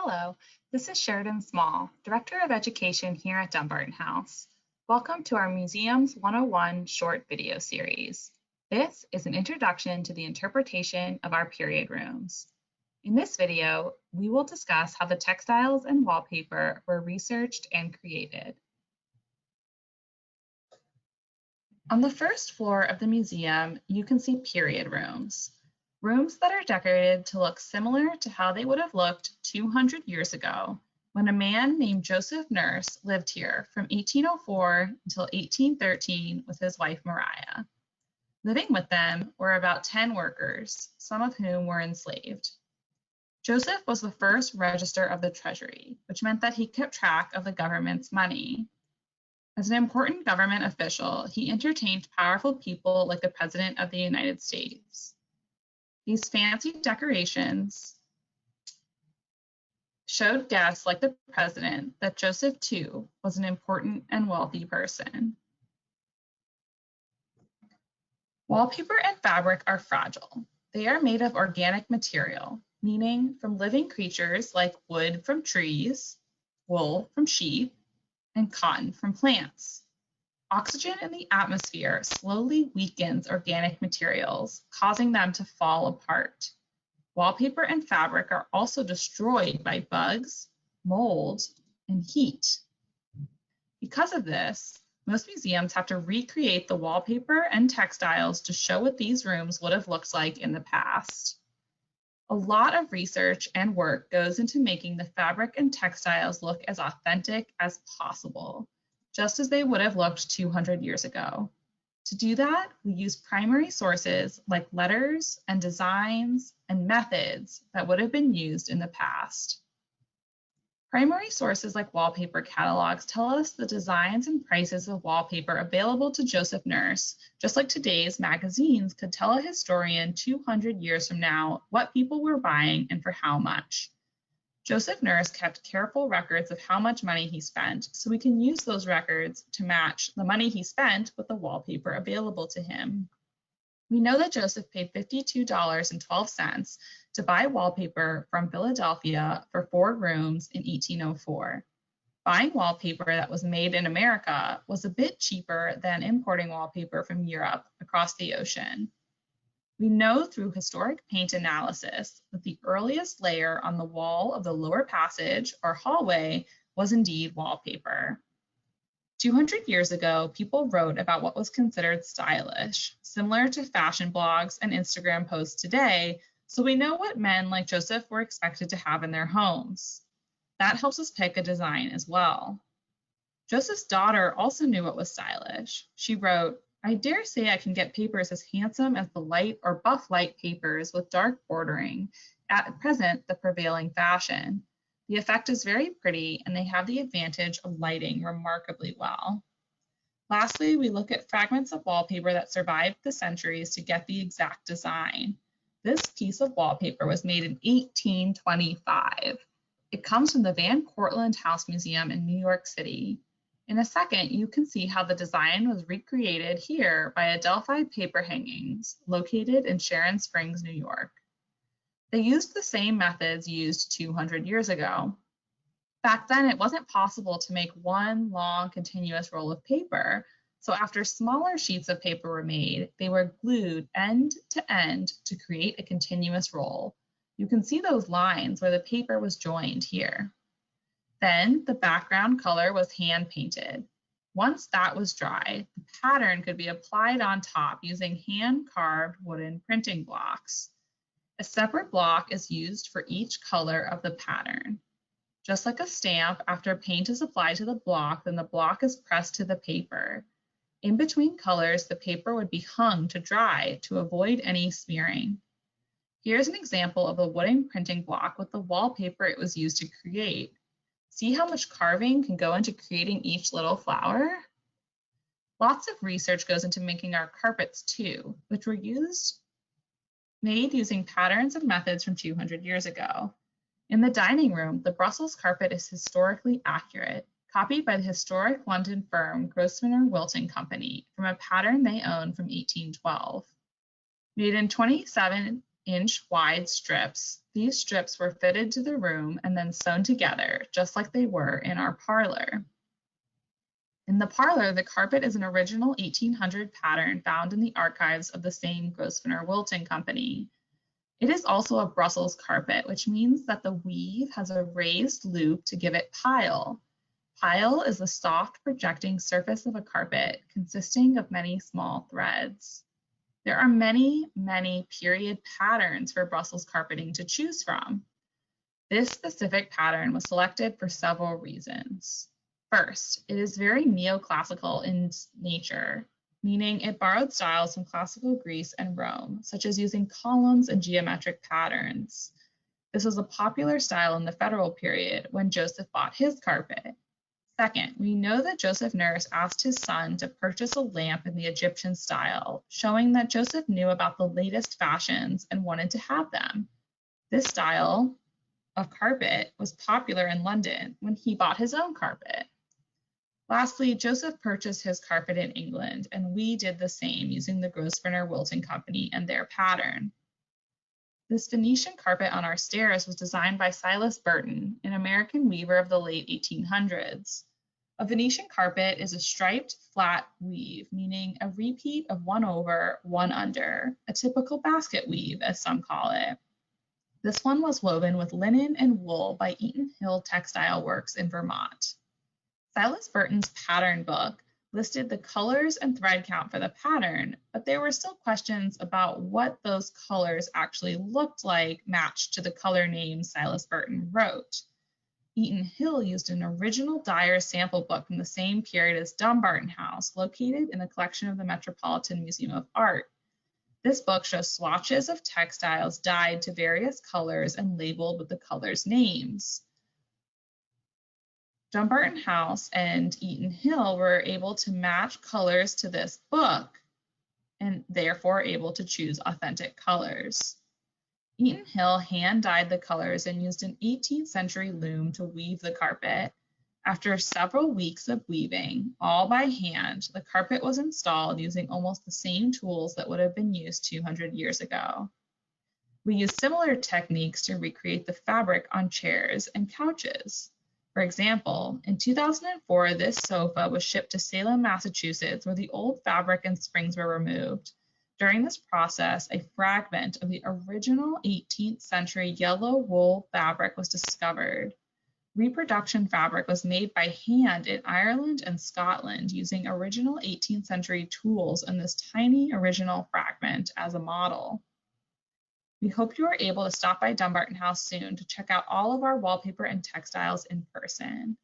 Hello, this is Sheridan Small, Director of Education here at Dumbarton House. Welcome to our Museums 101 short video series. This is an introduction to the interpretation of our period rooms. In this video, we will discuss how the textiles and wallpaper were researched and created. On the first floor of the museum, you can see period rooms. Rooms that are decorated to look similar to how they would have looked 200 years ago when a man named Joseph Nurse lived here from 1804 until 1813 with his wife Maria. Living with them were about 10 workers, some of whom were enslaved. Joseph was the first register of the treasury, which meant that he kept track of the government's money. As an important government official, he entertained powerful people like the President of the United States. These fancy decorations showed guests like the president that Joseph, too, was an important and wealthy person. Wallpaper and fabric are fragile. They are made of organic material, meaning from living creatures like wood from trees, wool from sheep, and cotton from plants. Oxygen in the atmosphere slowly weakens organic materials, causing them to fall apart. Wallpaper and fabric are also destroyed by bugs, mold, and heat. Because of this, most museums have to recreate the wallpaper and textiles to show what these rooms would have looked like in the past. A lot of research and work goes into making the fabric and textiles look as authentic as possible, just as they would have looked 200 years ago. To do that, we use primary sources like letters and designs and methods that would have been used in the past. Primary sources like wallpaper catalogs tell us the designs and prices of wallpaper available to Joseph Nurse, just like today's magazines could tell a historian 200 years from now what people were buying and for how much. Joseph Nurse kept careful records of how much money he spent, so we can use those records to match the money he spent with the wallpaper available to him. We know that Joseph paid $52.12 to buy wallpaper from Philadelphia for 4 rooms in 1804. Buying wallpaper that was made in America was a bit cheaper than importing wallpaper from Europe across the ocean. We know through historic paint analysis that the earliest layer on the wall of the lower passage or hallway was indeed wallpaper. 200 years ago, people wrote about what was considered stylish, similar to fashion blogs and Instagram posts today, so we know what men like Joseph were expected to have in their homes. That helps us pick a design as well. Joseph's daughter also knew what was stylish. She wrote, "I dare say I can get papers as handsome as the light or buff light papers with dark bordering, at present the prevailing fashion. The effect is very pretty and they have the advantage of lighting remarkably well." Lastly, we look at fragments of wallpaper that survived the centuries to get the exact design. This piece of wallpaper was made in 1825. It comes from the Van Cortlandt House Museum in New York City. In a second, you can see how the design was recreated here by Adelphi Paper Hangings, located in Sharon Springs, New York. They used the same methods used 200 years ago. Back then, it wasn't possible to make one long continuous roll of paper, so after smaller sheets of paper were made, they were glued end to end to create a continuous roll. You can see those lines where the paper was joined here. Then the background color was hand painted. Once that was dry, the pattern could be applied on top using hand-carved wooden printing blocks. A separate block is used for each color of the pattern. Just like a stamp, after paint is applied to the block, then the block is pressed to the paper. In between colors, the paper would be hung to dry to avoid any smearing. Here's an example of a wooden printing block with the wallpaper it was used to create. See how much carving can go into creating each little flower? Lots of research goes into making our carpets too, which were made using patterns and methods from 200 years ago. In the dining room, the Brussels carpet is historically accurate, copied by the historic London firm Grosvenor Wilton Company from a pattern they own from 1812. Made in 27 inch wide strips. These strips were fitted to the room and then sewn together, just like they were in our parlor. In the parlor, the carpet is an original 1800 pattern found in the archives of the same Grosvenor Wilton Company. It is also a Brussels carpet, which means that the weave has a raised loop to give it pile. Pile is the soft projecting surface of a carpet consisting of many small threads. There are many, many period patterns for Brussels carpeting to choose from. This specific pattern was selected for several reasons. First, it is very neoclassical in nature, meaning it borrowed styles from classical Greece and Rome, such as using columns and geometric patterns. This was a popular style in the Federal period when Joseph bought his carpet. Second, we know that Joseph Nurse asked his son to purchase a lamp in the Egyptian style, showing that Joseph knew about the latest fashions and wanted to have them. This style of carpet was popular in London when he bought his own carpet. Lastly, Joseph purchased his carpet in England, and we did the same using the Grosvenor Wilton Company and their pattern. This Venetian carpet on our stairs was designed by Silas Burton, an American weaver of the late 1800s. A Venetian carpet is a striped flat weave, meaning a repeat of one over, one under, a typical basket weave, as some call it. This one was woven with linen and wool by Eaton Hill Textile Works in Vermont. Silas Burton's pattern book listed the colors and thread count for the pattern, but there were still questions about what those colors actually looked like matched to the color names Silas Burton wrote. Eaton Hill used an original dyer's sample book from the same period as Dumbarton House, located in a collection of the Metropolitan Museum of Art. This book shows swatches of textiles dyed to various colors and labeled with the colors' names. Dumbarton House and Eaton Hill were able to match colors to this book and therefore able to choose authentic colors. Eaton Hill hand-dyed the colors and used an 18th century loom to weave the carpet. After several weeks of weaving, all by hand, the carpet was installed using almost the same tools that would have been used 200 years ago. We used similar techniques to recreate the fabric on chairs and couches. For example, in 2004, this sofa was shipped to Salem, Massachusetts, where the old fabric and springs were removed. During this process, a fragment of the original 18th century yellow wool fabric was discovered. Reproduction fabric was made by hand in Ireland and Scotland using original 18th century tools and this tiny original fragment as a model. We hope you are able to stop by Dumbarton House soon to check out all of our wallpaper and textiles in person.